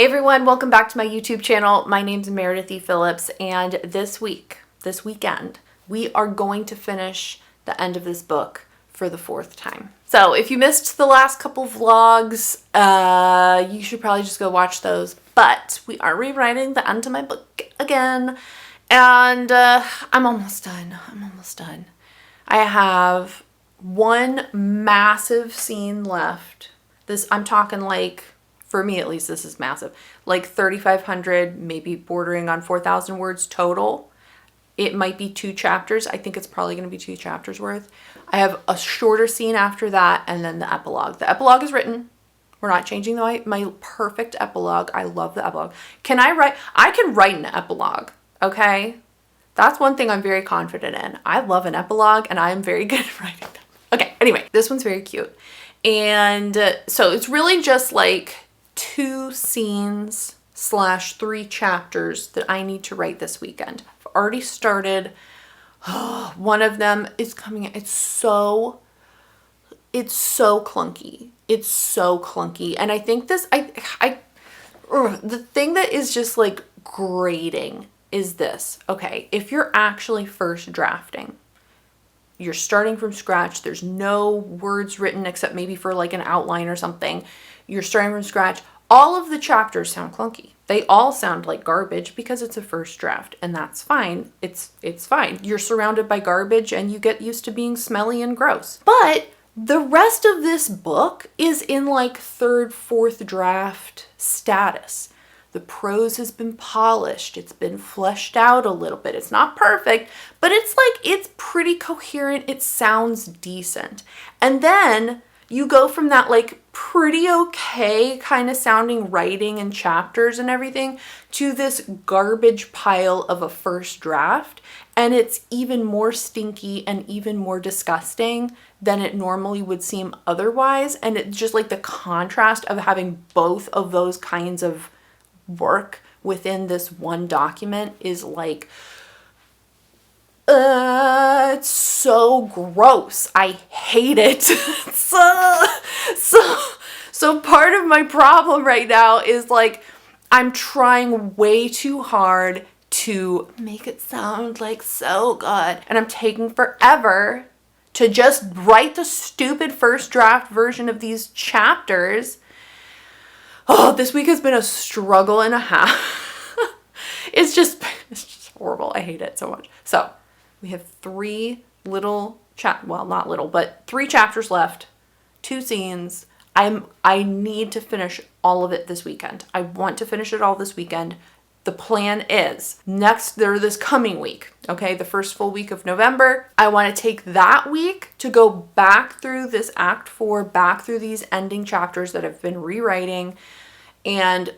Hey everyone, welcome back to my YouTube channel. My name's Meredith Phillips, and this weekend, we are going to finish the end of this book for the 4th time. So if you missed the last couple vlogs, you should probably just go watch those. But we are rewriting the end of my book again, and I'm almost done. I have one massive scene left. I'm talking like, for me at least, this is massive, like 3,500, maybe bordering on 4,000 words total. It might be 2 chapters. I think it's probably going to be 2 chapters worth. I have a shorter scene after that, and then the epilogue. The epilogue is written. We're not changing my perfect epilogue. I love the epilogue. I can write an epilogue, okay? That's one thing I'm very confident in. I love an epilogue, and I am very good at writing them. Okay, anyway, this one's very cute. And so it's really just like 2 scenes / 3 chapters that I need to write this weekend. I've already started. One of them is coming. It's so clunky. It's so clunky. And I think the thing that is just like grating is this. Okay, if you're actually first drafting, you're starting from scratch. There's no words written except maybe for like an outline or something. You're starting from scratch. All of the chapters sound clunky. They all sound like garbage because it's a first draft, and that's fine. It's fine. You're surrounded by garbage and you get used to being smelly and gross. But the rest of this book is in like 3rd, 4th draft status. The prose has been polished. It's been fleshed out a little bit. It's not perfect, but it's pretty coherent. It sounds decent. And then you go from that like pretty okay kind of sounding writing and chapters and everything to this garbage pile of a first draft. And it's even more stinky and even more disgusting than it normally would seem otherwise. And it's just like the contrast of having both of those kinds of work within this one document is like, it's so gross. I hate it. So part of my problem right now is like, I'm trying way too hard to make it sound like so good. And I'm taking forever to just write the stupid first draft version of these chapters. Oh, this week has been a struggle and a half. It's just horrible. I hate it so much. So we have 3 little not little, but 3 chapters left, 2 scenes. I need to finish all of it this weekend. I want to finish it all this weekend. The plan is this coming week, okay, the first full week of November, I want to take that week to go back through this Act 4, back through these ending chapters that I've been rewriting, and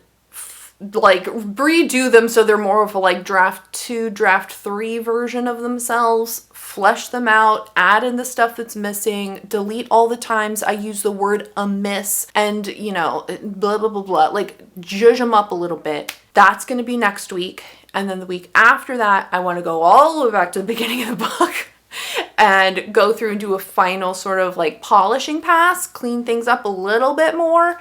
like redo them so they're more of a like draft 2, draft 3 version of themselves, flesh them out, add in the stuff that's missing, delete all the times I use the word amiss, and blah, blah, blah, blah, like zhuzh them up a little bit. That's going to be next week. And then the week after that, I want to go all the way back to the beginning of the book and go through and do a final sort of like polishing pass, clean things up a little bit more.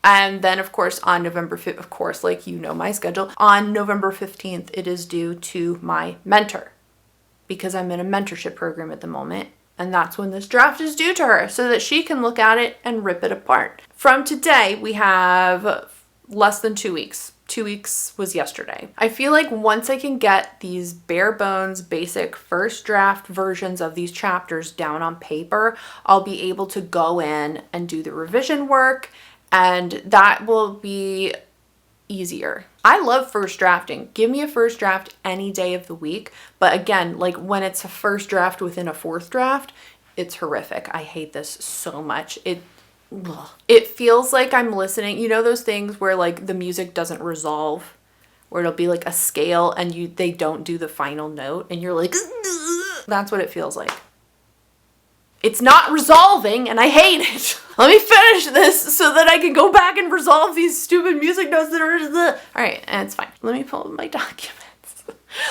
And then, of course, on November 5th, of course, like you know my schedule, on November 15th, it is due to my mentor because I'm in a mentorship program at the moment. And that's when this draft is due to her so that she can look at it and rip it apart. From today, we have less than 2 weeks. 2 weeks was yesterday. I feel like once I can get these bare bones, basic first draft versions of these chapters down on paper, I'll be able to go in and do the revision work, and that will be easier. I love first drafting. Give me a first draft any day of the week. But again, like when it's a first draft within a 4th draft, it's horrific. I hate this so much. It feels like I'm listening. You know those things where like the music doesn't resolve, where it'll be like a scale and they don't do the final note and you're like, that's what it feels like. It's not resolving and I hate it. Let me finish this so that I can go back and resolve these stupid music notes that are all right, and it's fine. Let me pull up my documents.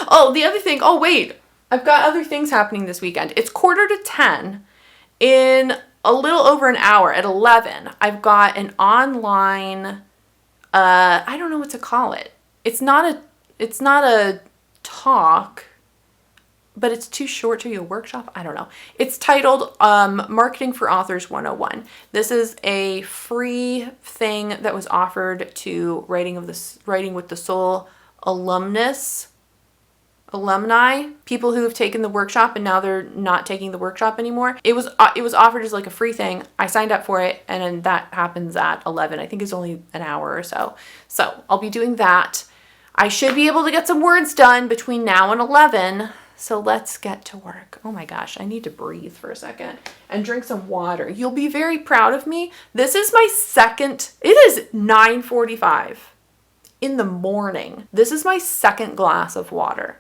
Oh, the other thing. Oh, wait. I've got other things happening this weekend. It's 9:45 in a little over an hour at 11. I've got an online I don't know what to call it. It's not a talk, but it's too short to be a workshop. I don't know. It's titled Marketing for Authors 101. This is a free thing that was offered to Writing with the Soul alumni, people who have taken the workshop and now they're not taking the workshop anymore. It was offered as like a free thing. I signed up for it, and then that happens at 11. I think it's only an hour or so. So I'll be doing that. I should be able to get some words done between now and 11. So let's get to work. Oh my gosh, I need to breathe for a second and drink some water. You'll be very proud of me. This is my second, it is 9:45 in the morning. This is my second glass of water.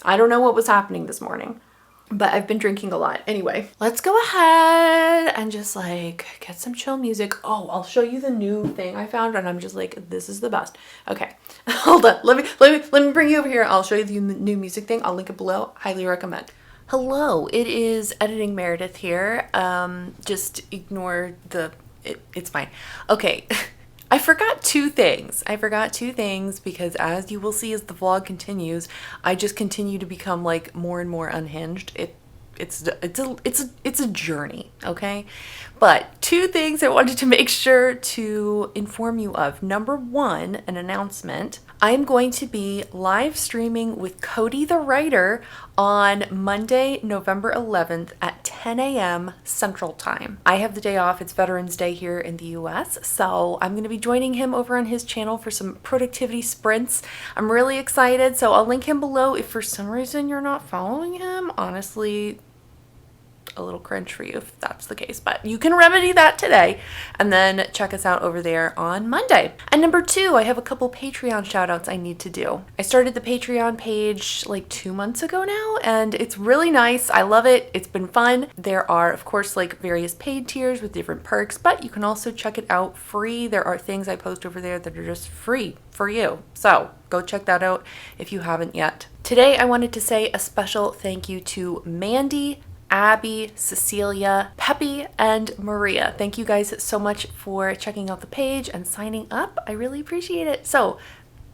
I don't know what was happening this morning, but I've been drinking a lot. Anyway, let's go ahead and just like get some chill music. Oh, I'll show you the new thing I found, and I'm just like, this is the best. Okay, hold on. Let me bring you over here. I'll show you the new music thing. I'll link it below. Highly recommend. Hello, it is Editing Meredith here. Just ignore it's fine. Okay. I forgot two things because, as you will see as the vlog continues, I just continue to become like more and more unhinged. It's a journey, okay? But two things I wanted to make sure to inform you of. Number one, an announcement. I am going to be live streaming with Cody the writer on Monday, November 11th at 10 a.m. Central Time. I have the day off. It's Veterans Day here in the US, so I'm going to be joining him over on his channel for some productivity sprints. I'm really excited, so I'll link him below. If for some reason you're not following him, honestly, a little cringe for you if that's the case, but you can remedy that today and then check us out over there on Monday. And number two, I have a couple Patreon shout outs I need to do. I started the Patreon page like 2 months ago now, and it's really nice. I love it. It's been fun. There are, of course, like various paid tiers with different perks, but you can also check it out free. There are things I post over there that are just free for you. So go check that out if you haven't yet. Today, I wanted to say a special thank you to Mandy, Abby, Cecilia, Peppy, and Maria. Thank you guys so much for checking out the page and signing up. I really appreciate it. So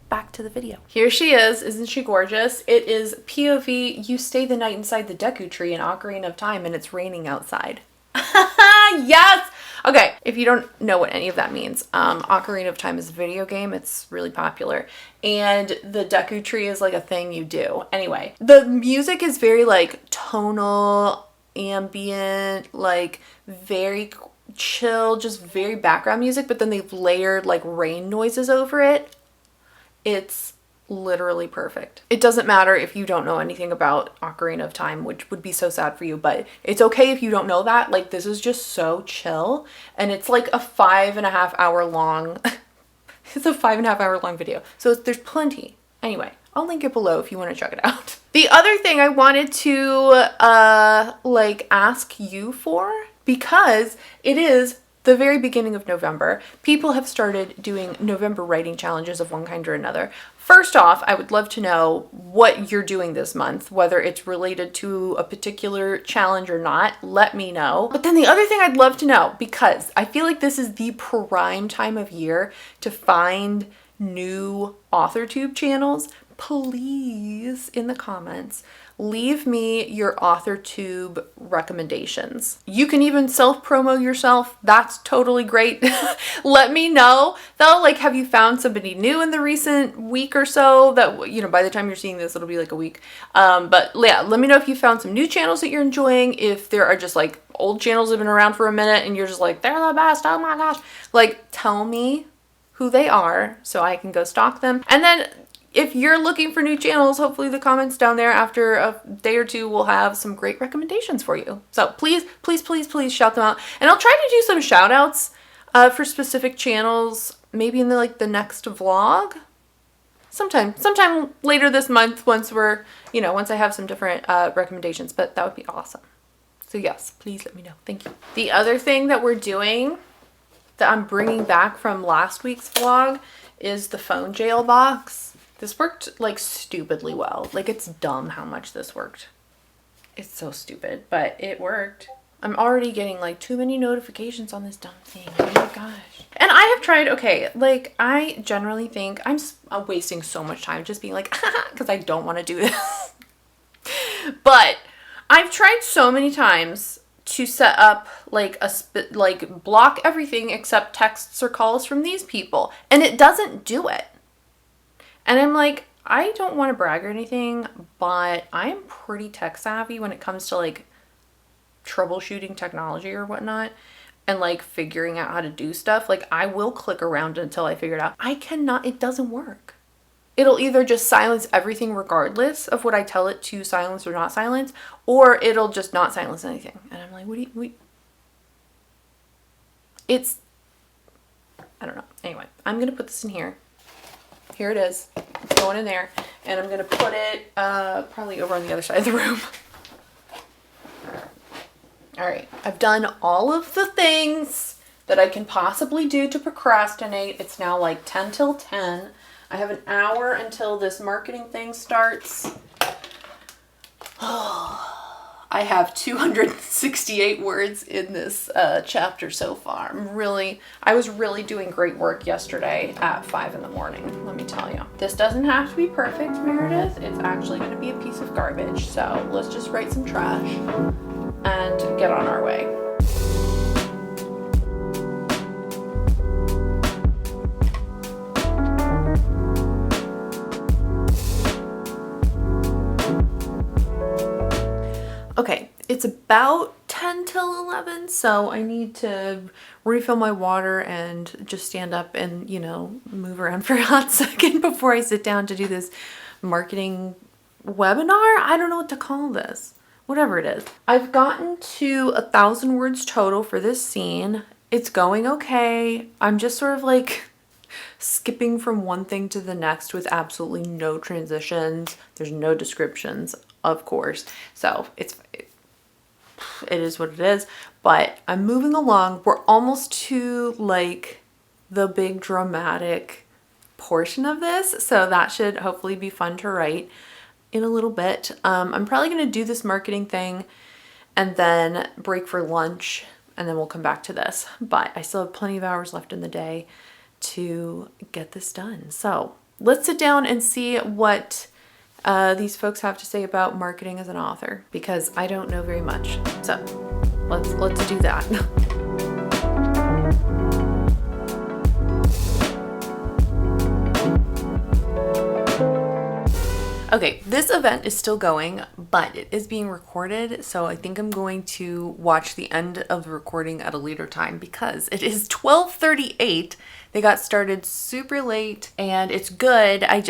back to the video. Here she is. Isn't she gorgeous? It is POV, you stay the night inside the Deku tree in Ocarina of Time and it's raining outside. Yes! Okay, if you don't know what any of that means, Ocarina of Time is a video game. It's really popular. And the Deku tree is like a thing you do. Anyway, the music is very like tonal, ambient, like very chill, just very background music, but then they've layered like rain noises over it. It's literally perfect. It doesn't matter if you don't know anything about Ocarina of Time, which would be so sad for you, but it's okay if you don't know that. Like, this is just so chill, and it's like a 5.5 hour long it's a 5.5 hour long video, so there's plenty. Anyway, I'll link it below if you want to check it out. The other thing I wanted to like ask you for, because it is the very beginning of November, people have started doing November writing challenges of one kind or another. First off, I would love to know what you're doing this month, whether it's related to a particular challenge or not. Let me know. But then the other thing I'd love to know, because I feel like this is the prime time of year to find new AuthorTube channels, please, in the comments, leave me your AuthorTube recommendations. You can even self-promo yourself. That's totally great. Let me know though, like, have you found somebody new in the recent week or so that, you know, by the time you're seeing this, it'll be like a week. But yeah, let me know if you found some new channels that you're enjoying. If there are just like old channels that have been around for a minute and you're just like, they're the best, oh my gosh. Like, tell me who they are so I can go stalk them. And then if you're looking for new channels, hopefully the comments down there after a day or two will have some great recommendations for you. So please, please, please, please shout them out. And I'll try to do some shout outs for specific channels, maybe in the next vlog. Sometime later this month, once once I have some different recommendations, but that would be awesome. So yes, please let me know. Thank you. The other thing that we're doing that I'm bringing back from last week's vlog is the phone jail box. This worked like stupidly well. Like, it's dumb how much this worked. It's so stupid, but it worked. I'm already getting like too many notifications on this dumb thing. Oh my gosh. And I have tried, okay, like I generally think I'm wasting so much time just being like, because I don't want to do this. But I've tried so many times to set up like like block everything except texts or calls from these people, and it doesn't do it. And I'm like, I don't want to brag or anything, but I am pretty tech savvy when it comes to like troubleshooting technology or whatnot and like figuring out how to do stuff. Like I will click around until I figure it out. I cannot, it doesn't work. It'll either just silence everything regardless of what I tell it to silence or not silence, or it'll just not silence anything. And I'm like, it's, I don't know. Anyway, I'm going to put this in here. Here it is. It's going in there. And I'm going to put it probably over on the other side of the room. All right. I've done all of the things that I can possibly do to procrastinate. It's now like 10 till 10. I have an hour until this marketing thing starts. I have 268 words in this chapter so far. I was really doing great work yesterday at 5 in the morning, let me tell you. This doesn't have to be perfect, Meredith. It's actually going to be a piece of garbage. So let's just write some trash and get on our way. Okay, it's about 10 till 11, so I need to refill my water and just stand up and, you know, move around for a hot second before I sit down to do this marketing webinar. I don't know what to call this. Whatever it is. I've gotten to 1,000 words total for this scene. It's going okay. I'm just sort of like skipping from one thing to the next with absolutely no transitions. There's no descriptions, of course. So it is what it is, but I'm moving along. We're almost to like the big dramatic portion of this. So that should hopefully be fun to write in a little bit. I'm probably going to do this marketing thing and then break for lunch, and then we'll come back to this. But I still have plenty of hours left in the day to get this done. So let's sit down and see what these folks have to say about marketing as an author, because I don't know very much. So let's do that. Okay, this event is still going, but it is being recorded, so I think I'm going to watch the end of the recording at a later time because it is 12:38. They got started super late, and it's good. I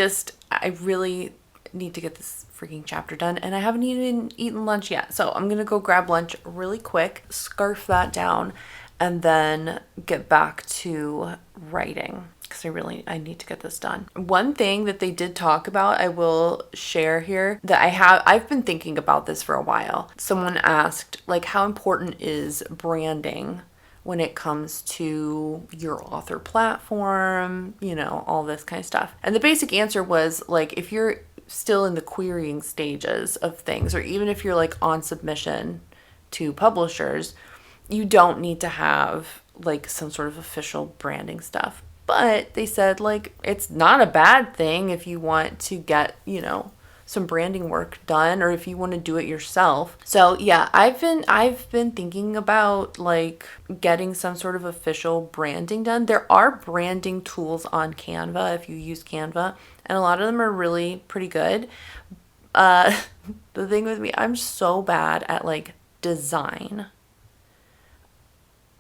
really need to get this freaking chapter done, and I haven't even eaten lunch yet, so I'm gonna go grab lunch really quick, scarf that down, and then get back to writing, because I need to get this done. One thing that they did talk about, I will share here, that I've been thinking about this for a while. Someone asked, like, how important is branding when it comes to your author platform, you know, all this kind of stuff. And the basic answer was, like, if you're still in the querying stages of things, or even if you're like on submission to publishers, you don't need to have like some sort of official branding stuff. But they said, like, it's not a bad thing if you want to get, you know, some branding work done, or if you want to do it yourself. So yeah, I've been thinking about like getting some sort of official branding done. There are branding tools on Canva if you use Canva, and a lot of them are really pretty good. The thing with me, I'm so bad at like design.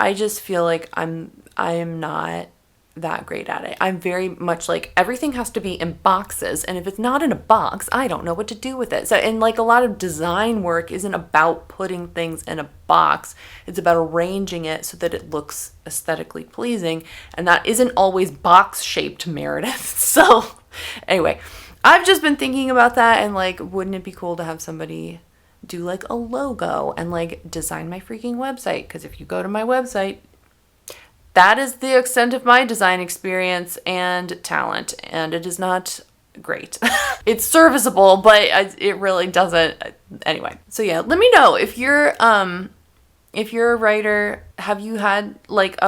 I just feel like I am not that great at it. I'm very much like, everything has to be in boxes, and if it's not in a box, I don't know what to do with it. So, and like a lot of design work isn't about putting things in a box. It's about arranging it so that it looks aesthetically pleasing, and that isn't always box shaped, Meredith. So anyway, I've just been thinking about that, and like, wouldn't it be cool to have somebody do like a logo and like design my freaking website? Because if you go to my website, that is the extent of my design experience and talent, and it is not great. It's serviceable, but it really doesn't. Anyway, so yeah, let me know if you're if you're a writer, have you had like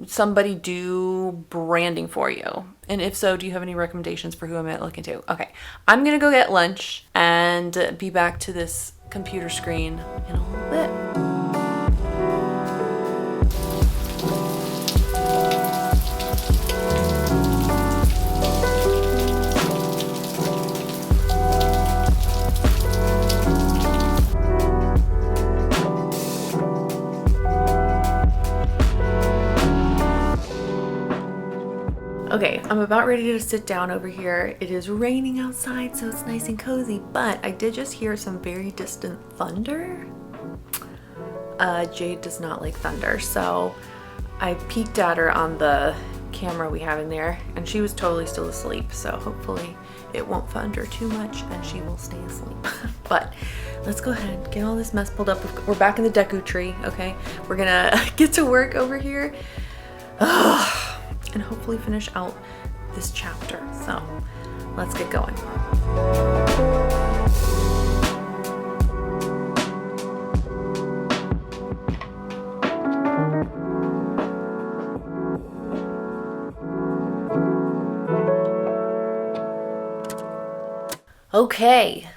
somebody do branding for you? And if so, do you have any recommendations for who I might look into? Okay, I'm gonna go get lunch and be back to this computer screen in a little bit. Okay, I'm about ready to sit down over here. It is raining outside, so it's nice and cozy, but I did just hear some very distant thunder. Jade does not like thunder, so I peeked at her on the camera we have in there, and she was totally still asleep, so hopefully it won't thunder too much and she will stay asleep. But let's go ahead and get all this mess pulled up. We're back in the deku tree, okay? We're gonna get to work over here. And hopefully finish out this chapter. So let's get going. Okay,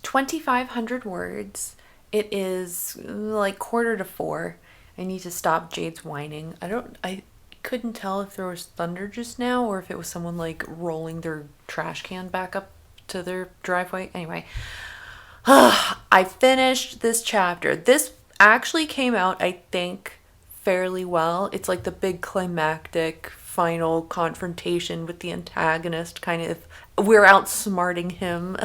2,500 words. It is like 3:45. I need to stop Jade's whining. I couldn't tell if there was thunder just now or if it was someone like rolling their trash can back up to their driveway. Anyway, I finished this chapter. This actually came out, I think, fairly well. It's like the big climactic final confrontation with the antagonist, kind of we're outsmarting him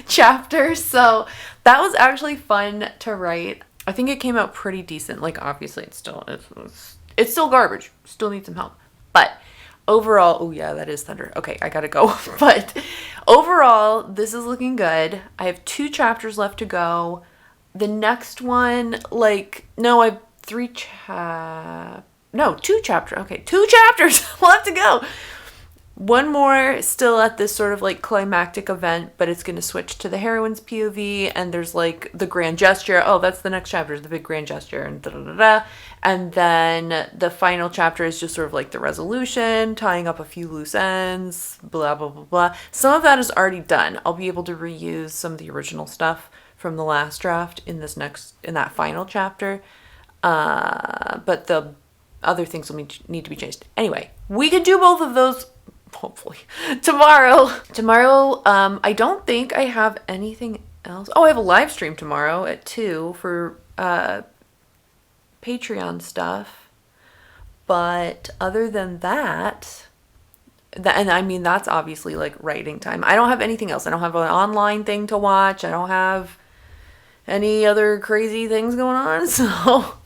chapter. So that was actually fun to write. I think it came out pretty decent. Like, obviously it's still garbage. Still need some help. But overall, oh yeah, that is thunder. Okay, I gotta go. But overall, this is looking good. I have 2 chapters left to go. The next one, no, I have 2 chapters. Okay, 2 chapters left to go. One more still at this sort of like climactic event, but it's going to switch to the heroine's POV, and there's like the grand gesture. Oh, that's the next chapter, is the big grand gesture, and da-da-da-da. And then the final chapter is just sort of like the resolution, tying up a few loose ends, blah, blah, blah, blah. Some of that is already done. I'll be able to reuse some of the original stuff from the last draft in that final chapter. But the other things will need to be changed. Anyway, we can do both of those hopefully tomorrow. I don't think I have anything else. Oh, I have a live stream tomorrow at 2 for Patreon stuff. But other than that, and I mean, that's obviously like writing time. I don't have anything else. I don't have an online thing to watch. I don't have any other crazy things going on. So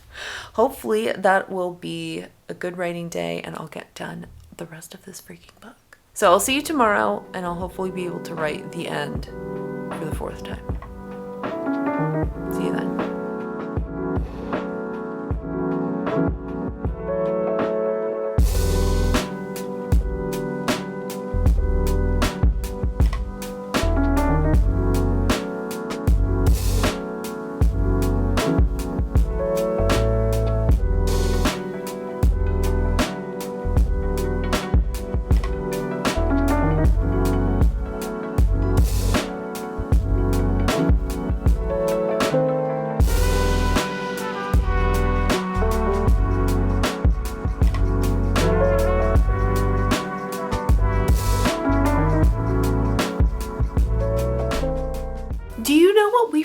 hopefully that will be a good writing day and I'll get done the rest of this freaking book. So I'll see you tomorrow, and I'll hopefully be able to write the end for the 4th time. See you then.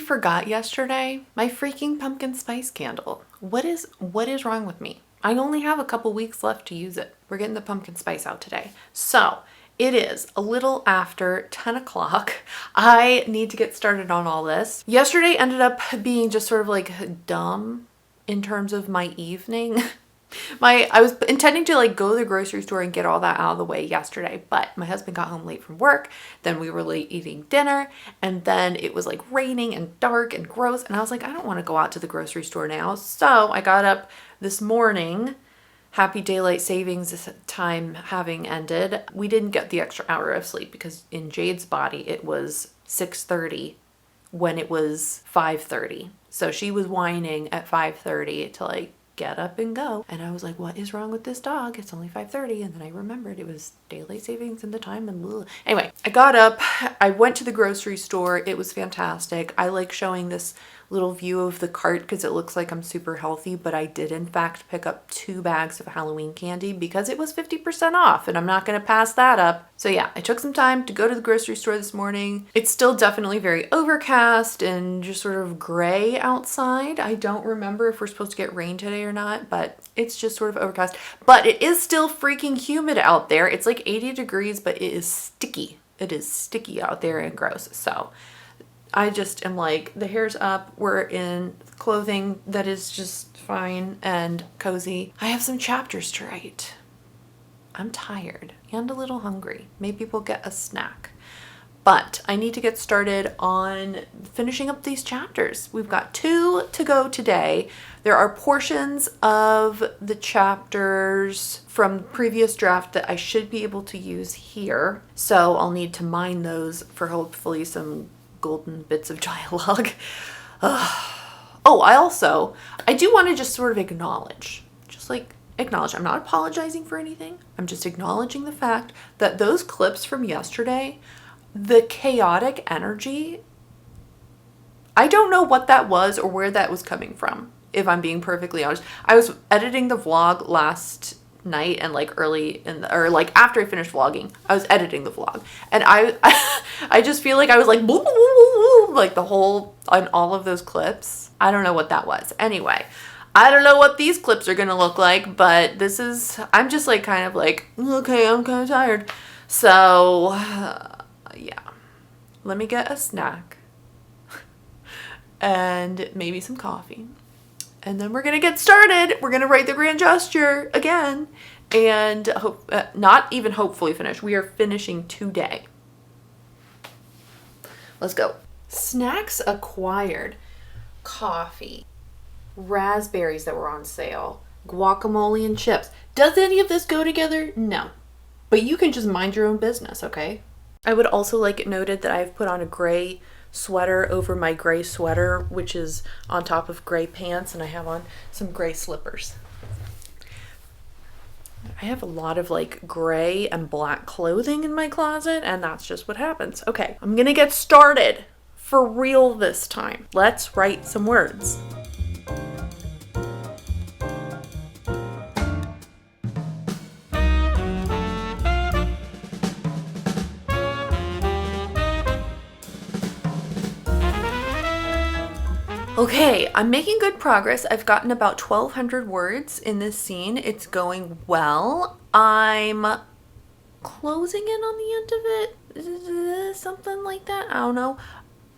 Forgot yesterday? My freaking pumpkin spice candle. What is wrong with me? I only have a couple weeks left to use it. We're getting the pumpkin spice out today. So it is a little after 10 o'clock. I need to get started on all this. Yesterday ended up being just sort of like dumb in terms of my evening. I was intending to like go to the grocery store and get all that out of the way yesterday, but my husband got home late from work, then we were late eating dinner, and then it was like raining and dark and gross, and I was like, I don't want to go out to the grocery store now. So I got up this morning, happy daylight savings time having ended. We didn't get the extra hour of sleep because in Jade's body it was 6:30 when it was 5:30 So she was whining at 5:30 to like get up and go. And I was like, what is wrong with this dog? It's only 5:30. And then I remembered it was daylight savings and the time and blah. Anyway, I got up, I went to the grocery store. It was fantastic. I like showing this little view of the cart because it looks like I'm super healthy, but I did in fact pick up 2 bags of Halloween candy because it was 50% off and I'm not going to pass that up. So yeah, I took some time to go to the grocery store this morning. It's still definitely very overcast and just sort of gray outside. I don't remember if we're supposed to get rain today or not, but it's just sort of overcast. But it is still freaking humid out there. It's like 80 degrees, but it is sticky. It is sticky out there and gross. So I just am like, the hair's up, we're in clothing that is just fine and cozy. I have some chapters to write. I'm tired and a little hungry. Maybe we'll get a snack. But I need to get started on finishing up these chapters. We've got 2 to go today. There are portions of the chapters from the previous draft that I should be able to use here. So I'll need to mine those for hopefully some golden bits of dialogue. Oh, I do want to just sort of acknowledge, I'm not apologizing for anything. I'm just acknowledging the fact that those clips from yesterday, the chaotic energy, I don't know what that was or where that was coming from, if I'm being perfectly honest. I was editing the vlog last night and like early in the, or like after I finished vlogging, I was editing the vlog and I just feel like I was like boo, boo, boo, boo, like the whole on all of those clips. I don't know what that was. Anyway, I don't know what these clips are gonna look like, but I'm just like kind of like, okay, I'm kind of tired. So yeah, let me get a snack and maybe some coffee. And then we're going to get started. We're going to write the grand gesture again and not even hopefully finish. We are finishing today. Let's go. Snacks acquired. Coffee. Raspberries that were on sale. Guacamole and chips. Does any of this go together? No. But you can just mind your own business, okay? I would also like it noted that I've put on a gray sweater over my gray sweater, which is on top of gray pants, and I have on some gray slippers. I have a lot of like gray and black clothing in my closet, and that's just what happens. Okay, I'm gonna get started for real this time. Let's write some words. Okay, I'm making good progress. I've gotten about 1,200 words in this scene. It's going well. I'm closing in on the end of it. Something like that. I don't know.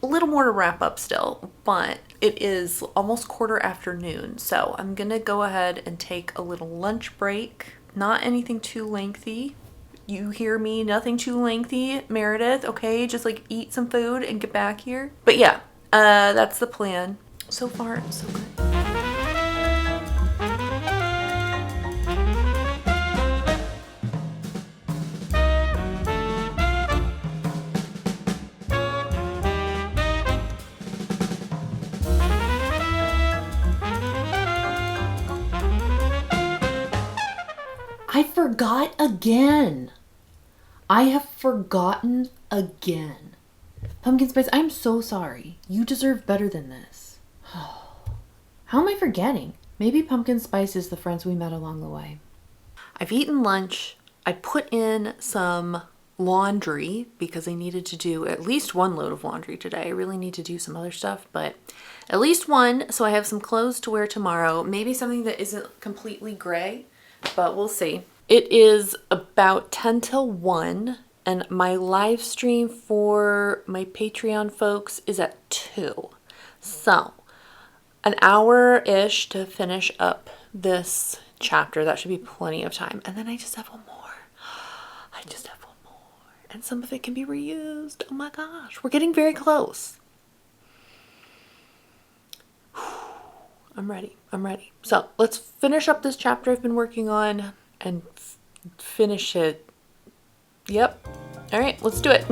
A little more to wrap up still, but it is almost 1:15. So I'm going to go ahead and take a little lunch break. Not anything too lengthy. You hear me? Nothing too lengthy, Meredith. Okay, just like eat some food and get back here. But yeah, that's the plan. So far, so good. I forgot again. I have forgotten again. Pumpkin Spice, I'm so sorry. You deserve better than this. How am I forgetting? Maybe Pumpkin Spice is the friends we met along the way. I've eaten lunch. I put in some laundry because I needed to do at least 1 load of laundry today. I really need to do some other stuff, but at least 1. So I have some clothes to wear tomorrow. Maybe something that isn't completely gray, but we'll see. It is about 10 till 1. And my live stream for my Patreon folks is at 2. So an hour-ish to finish up this chapter. That should be plenty of time. And then I just have 1 more. And some of it can be reused. Oh my gosh. We're getting very close. I'm ready. So let's finish up this chapter I've been working on and finish it. Yep. All right, let's do it.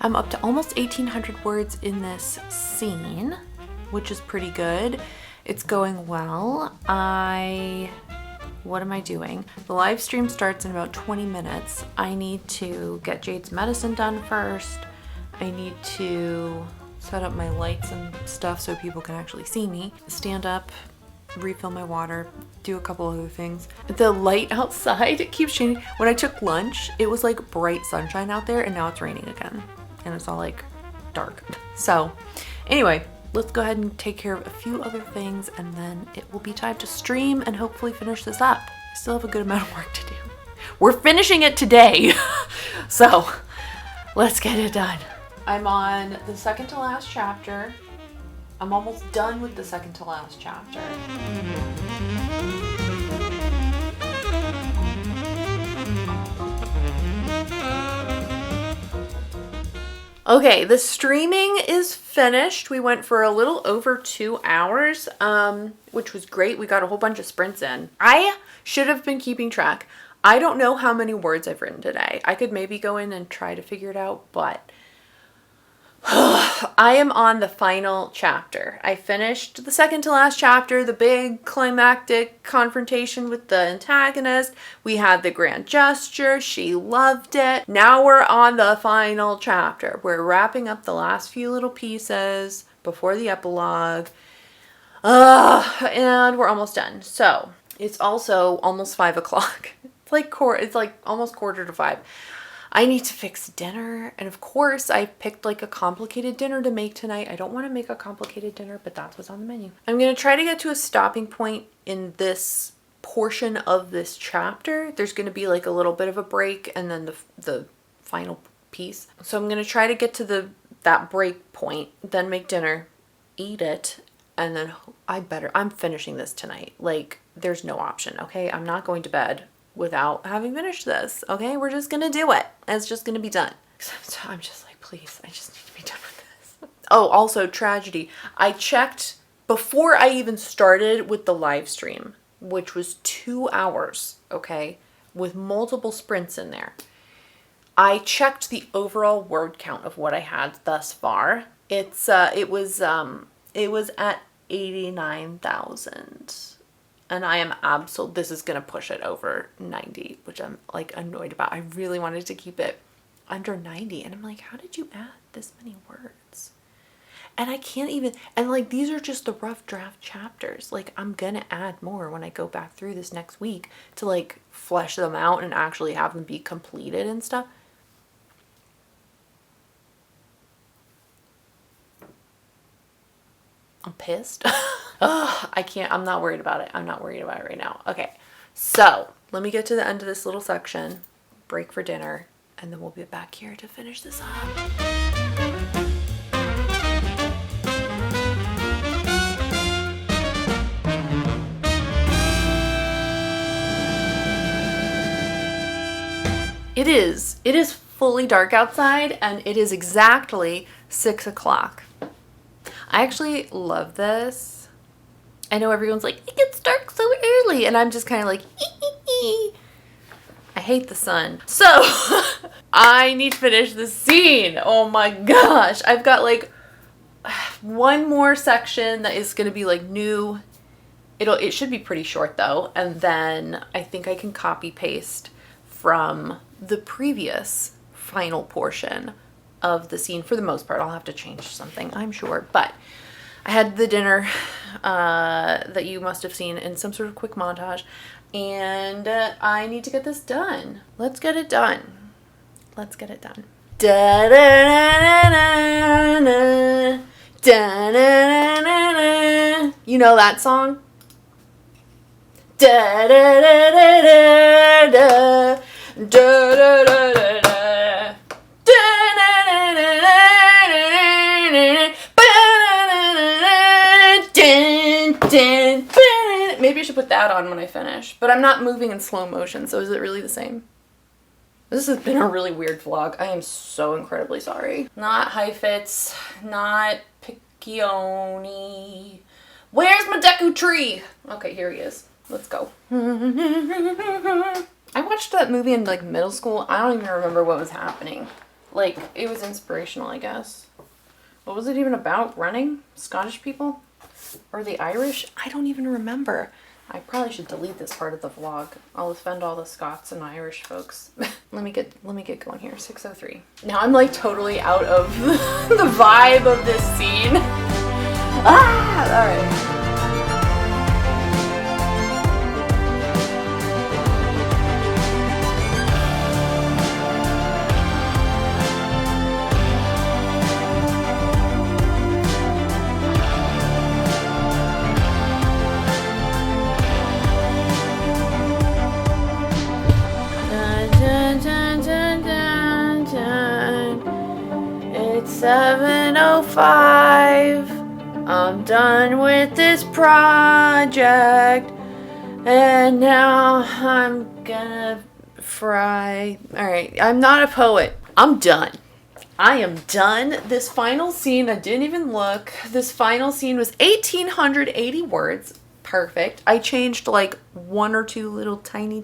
I'm up to almost 1,800 words in this scene, which is pretty good. It's going well. What am I doing? The live stream starts in about 20 minutes. I need to get Jade's medicine done first. I need to set up my lights and stuff so people can actually see me. Stand up, refill my water, do a couple other things. The light outside, it keeps changing. When I took lunch, it was like bright sunshine out there, and now it's raining again. And it's all like dark. So anyway, let's go ahead and take care of a few other things, and then it will be time to stream and hopefully finish this up. I still have a good amount of work to do. We're finishing it today. So let's get it done. I'm on the second to last chapter. I'm almost done with the second to last chapter. Okay, the streaming is finished. We went for a little over 2 hours, which was great. We got a whole bunch of sprints in. I should have been keeping track. I don't know how many words I've written today. I could maybe go in and try to figure it out, but I am on the final chapter. I finished the second to last chapter, the big climactic confrontation with the antagonist. We had the grand gesture. She loved it. Now we're on the final chapter. We're wrapping up the last few little pieces before the epilogue. And we're almost done. So it's also almost 5 o'clock. It's like almost 4:45. I need to fix dinner, and of course I picked like a complicated dinner to make tonight. I don't want to make a complicated dinner, but that's what's on the menu. I'm going to try to get to a stopping point in this portion of this chapter. There's going to be like a little bit of a break and then the final piece. So I'm going to try to get to that break point, then make dinner, eat it, and then I'm finishing this tonight. Like, there's no option, okay? I'm not going to bed without having finished this, okay? We're just gonna do it. It's just gonna be done. So I'm just like, please, I just need to be done with this. Oh, also tragedy. I checked before I even started with the live stream, which was 2 hours, okay, with multiple sprints in there. I checked the overall word count of what I had thus far. It was at 89,000. And I am this is going to push it over 90, which I'm like annoyed about. I really wanted to keep it under 90. And I'm like, how did you add this many words? And I can't even, and like, these are just the rough draft chapters. Like, I'm going to add more when I go back through this next week to like flesh them out and actually have them be completed and stuff. I'm pissed. Ugh, I'm not worried about it. I'm not worried about it right now. Okay, so let me get to the end of this little section, break for dinner, and then we'll be back here to finish this up. It is fully dark outside, and it is exactly 6 o'clock. I actually love this. I know everyone's like, it gets dark so early, and I'm just kind of like, I hate the sun. So I need to finish the scene. Oh my gosh. I've got like one more section that is going to be like new. It should be pretty short though. And then I think I can copy paste from the previous final portion of the scene for the most part. I'll have to change something, I'm sure, but I had the dinner that you must have seen in some sort of quick montage, and I need to get this done. Let's get it done. Let's get it done. Da da da da da da da da. You know that song? Da da da da da da da da da da. Maybe I should put that on when I finish, but I'm not moving in slow motion, so is it really the same? This has been a really weird vlog. I am so incredibly sorry. Not Heifetz, not Piccioni. Where's my Deku tree? Okay, here he is. Let's go. I watched that movie in like middle school. I don't even remember what was happening. Like, it was inspirational, I guess. What was it even about? Running? Scottish people? Or the Irish? I don't even remember. I probably should delete this part of the vlog. I'll offend all the Scots and Irish folks. Let me get going here. 6:03. Now I'm like totally out of the vibe of this scene. Ah! Alright. It's 7:05. I'm done with this project. And now I'm gonna fry. Alright, I'm not a poet. I'm done. I am done. This final scene, I didn't even look. This final scene was 1,880 words. Perfect. I changed like one or two little tiny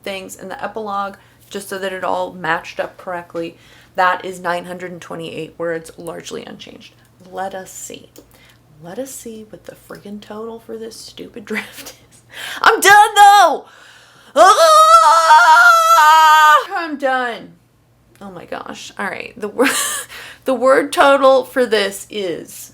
things in the epilogue just so that it all matched up correctly. That is 928 words, largely unchanged. Let us see. Let us see what the friggin' total for this stupid draft is. I'm done though! Ah! I'm done. Oh my gosh. All right. The word total for this is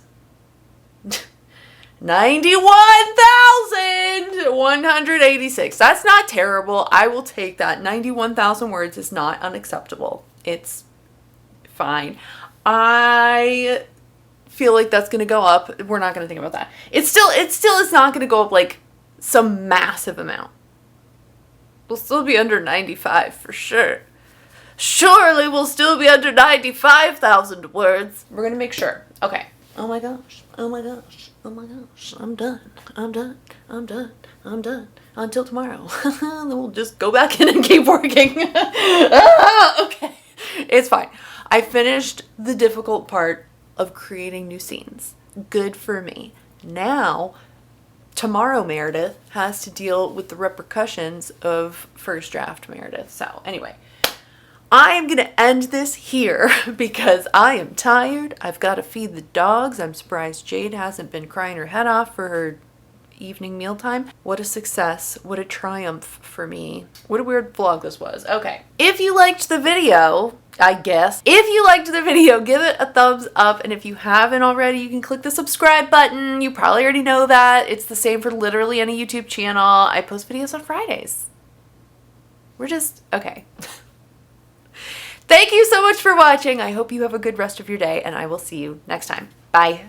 91,186. That's not terrible. I will take that. 91,000 words is not unacceptable. It's fine. I feel like that's going to go up. We're not going to think about that. It still is not going to go up like some massive amount. We'll still be under 95 for sure. Surely we'll still be under 95,000 words. We're going to make sure. Okay. Oh my gosh. Oh my gosh. Oh my gosh. I'm done. I'm done. I'm done. I'm done. Until tomorrow. Then we'll just go back in and keep working. Okay. It's fine. I finished the difficult part of creating new scenes. Good for me. Now, tomorrow Meredith has to deal with the repercussions of first draft Meredith. So anyway, I am going to end this here because I am tired. I've got to feed the dogs. I'm surprised Jade hasn't been crying her head off for her evening mealtime. What a success. What a triumph for me. What a weird vlog this was. Okay. If you liked the video, I guess. If you liked the video, give it a thumbs up. And if you haven't already, you can click the subscribe button. You probably already know that. It's the same for literally any YouTube channel. I post videos on Fridays. We're just, okay. Thank you so much for watching. I hope you have a good rest of your day, and I will see you next time. Bye.